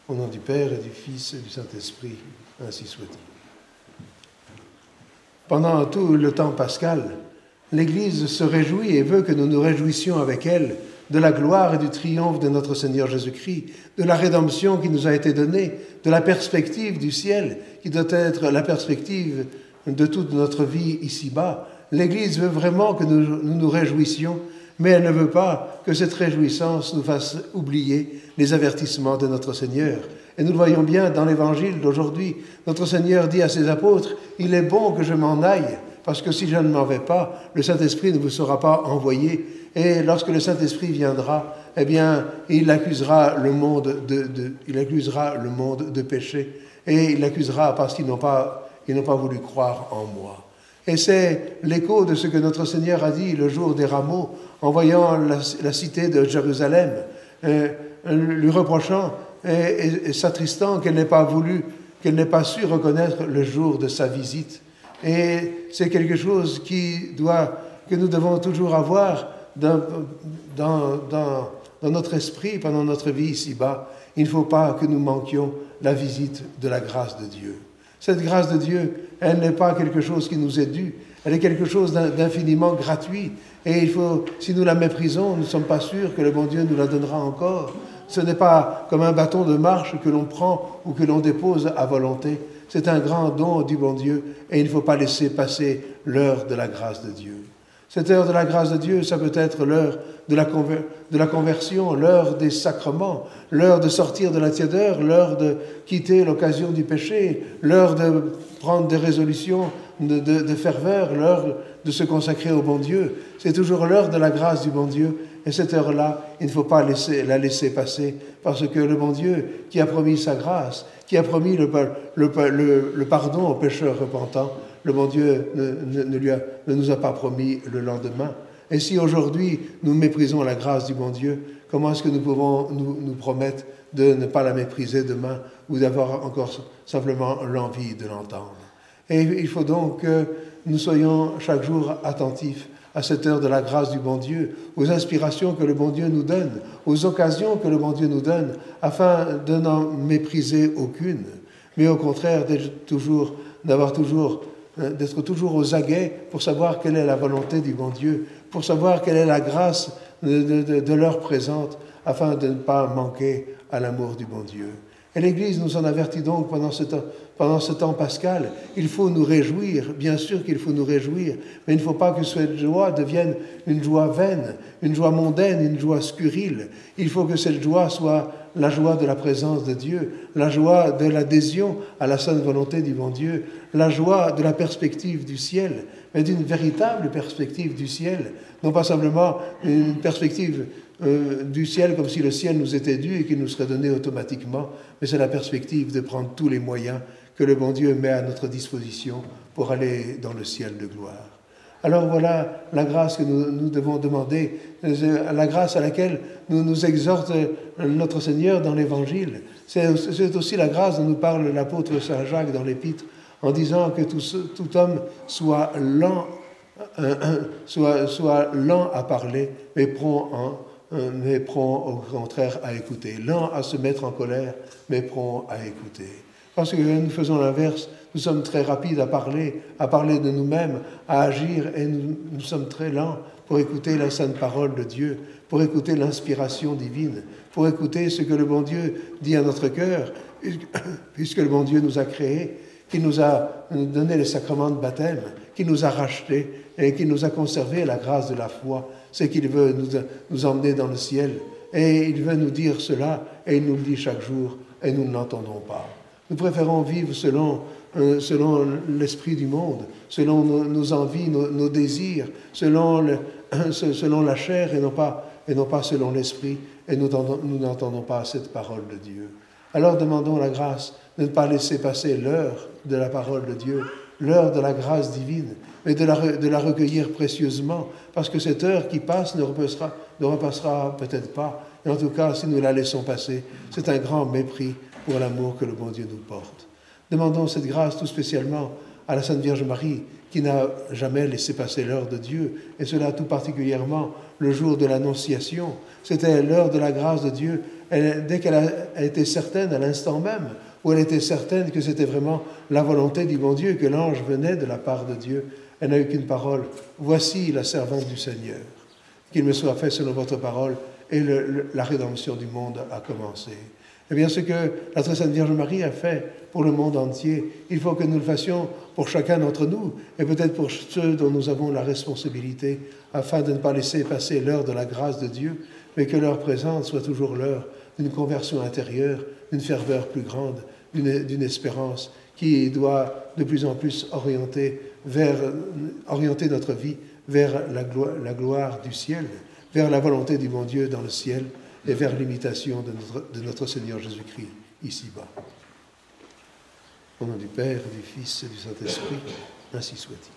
Au nom du Père et du Fils et du Saint-Esprit, ainsi soit-il. Pendant tout le temps pascal, l'Église se réjouit et veut que nous nous réjouissions avec elle de la gloire et du triomphe de notre Seigneur Jésus-Christ, de la rédemption qui nous a été donnée, de la perspective du ciel, qui doit être la perspective de toute notre vie ici-bas. L'Église veut vraiment que nous réjouissions, mais elle ne veut pas que cette réjouissance nous fasse oublier les avertissements de notre Seigneur. Et nous le voyons bien dans l'Évangile d'aujourd'hui. Notre Seigneur dit à ses apôtres, « Il est bon que je m'en aille, parce que si je ne m'en vais pas, le Saint-Esprit ne vous sera pas envoyé. Et lorsque le Saint-Esprit viendra, eh bien, il accusera le monde de péché, et il l'accusera parce qu'ils n'ont pas voulu croire en moi. » Et c'est l'écho de ce que notre Seigneur a dit le jour des rameaux, en voyant la cité de Jérusalem, lui reprochant et s'attristant qu'elle n'ait pas su reconnaître le jour de sa visite. Et c'est quelque chose que nous devons toujours avoir dans notre esprit pendant notre vie ici-bas. Il ne faut pas que nous manquions la visite de la grâce de Dieu. Cette grâce de Dieu, elle n'est pas quelque chose qui nous est dû, elle est quelque chose d'infiniment gratuit. Et si nous la méprisons, nous ne sommes pas sûrs que le bon Dieu nous la donnera encore. Ce n'est pas comme un bâton de marche que l'on prend ou que l'on dépose à volonté. C'est un grand don du bon Dieu et il ne faut pas laisser passer l'heure de la grâce de Dieu. Cette heure de la grâce de Dieu, ça peut être l'heure de la conversion, l'heure des sacrements, l'heure de sortir de la tiédeur, l'heure de quitter l'occasion du péché, l'heure de prendre des résolutions de ferveur, l'heure de se consacrer au bon Dieu. C'est toujours l'heure de la grâce du bon Dieu. Et cette heure-là, il ne faut pas la laisser passer, parce que le bon Dieu qui a promis sa grâce, qui a promis le pardon aux pécheurs repentants, le bon Dieu ne nous a pas promis le lendemain. Et si aujourd'hui nous méprisons la grâce du bon Dieu, comment est-ce que nous pouvons nous promettre de ne pas la mépriser demain ou d'avoir encore simplement l'envie de l'entendre? Et il faut donc que nous soyons chaque jour attentifs à cette heure de la grâce du bon Dieu, aux inspirations que le bon Dieu nous donne, aux occasions que le bon Dieu nous donne, afin de n'en mépriser aucune, mais au contraire d'être toujours aux aguets pour savoir quelle est la volonté du bon Dieu, pour savoir quelle est la grâce de l'heure présente, afin de ne pas manquer à l'amour du bon Dieu. Et l'Église nous en avertit donc pendant ce temps pascal. Il faut nous réjouir, bien sûr qu'il faut nous réjouir, mais il ne faut pas que cette joie devienne une joie vaine, une joie mondaine, une joie scurrile. Il faut que cette joie soit la joie de la présence de Dieu, la joie de l'adhésion à la sainte volonté du bon Dieu, la joie de la perspective du ciel, mais d'une véritable perspective du ciel, non pas simplement une perspective du ciel comme si le ciel nous était dû et qu'il nous serait donné automatiquement, mais c'est la perspective de prendre tous les moyens que le bon Dieu met à notre disposition pour aller dans le ciel de gloire. Alors voilà la grâce que nous devons demander, la grâce à laquelle nous exhorte notre Seigneur dans l'Évangile. C'est aussi la grâce dont nous parle l'apôtre Saint Jacques dans l'Épître, en disant que tout homme soit lent à parler, mais prompt au contraire à écouter. Lent à se mettre en colère, mais prompt à écouter. Parce que nous faisons l'inverse, nous sommes très rapides à parler de nous-mêmes, à agir, et nous sommes très lents pour écouter la sainte parole de Dieu, pour écouter l'inspiration divine, pour écouter ce que le bon Dieu dit à notre cœur, puisque le bon Dieu nous a créés, qui nous a donné les sacrements de baptême, qui nous a rachetés et qui nous a conservé la grâce de la foi. C'est qu'il veut nous emmener dans le ciel. Et il veut nous dire cela, et il nous le dit chaque jour, et nous ne l'entendons pas. Nous préférons vivre selon l'esprit du monde, selon nos envies, nos désirs, selon la chair et non pas selon l'esprit, et nous n'entendons pas cette parole de Dieu. Alors demandons la grâce de ne pas laisser passer l'heure de la parole de Dieu, l'heure de la grâce divine, mais de la recueillir précieusement, parce que cette heure qui passe ne repassera peut-être pas, et en tout cas, si nous la laissons passer, c'est un grand mépris pour l'amour que le bon Dieu nous porte. Demandons cette grâce tout spécialement à la Sainte Vierge Marie, qui n'a jamais laissé passer l'heure de Dieu, et cela tout particulièrement le jour de l'Annonciation. C'était l'heure de la grâce de Dieu. Dès qu'elle a été certaine, à l'instant même, où elle était certaine que c'était vraiment la volonté du bon Dieu, que l'ange venait de la part de Dieu, elle n'a eu qu'une parole. Voici la servante du Seigneur. Qu'il me soit fait selon votre parole, et la rédemption du monde a commencé. Eh bien, ce que la très sainte Vierge Marie a fait pour le monde entier, il faut que nous le fassions pour chacun d'entre nous, et peut-être pour ceux dont nous avons la responsabilité, afin de ne pas laisser passer l'heure de la grâce de Dieu, mais que l'heure présente soit toujours l'heure d'une conversion intérieure, d'une ferveur plus grande, d'une espérance qui doit de plus en plus orienter notre vie vers la gloire du ciel, vers la volonté du bon Dieu dans le ciel et vers l'imitation de notre Seigneur Jésus-Christ ici-bas. Au nom du Père, du Fils et du Saint-Esprit, ainsi soit-il.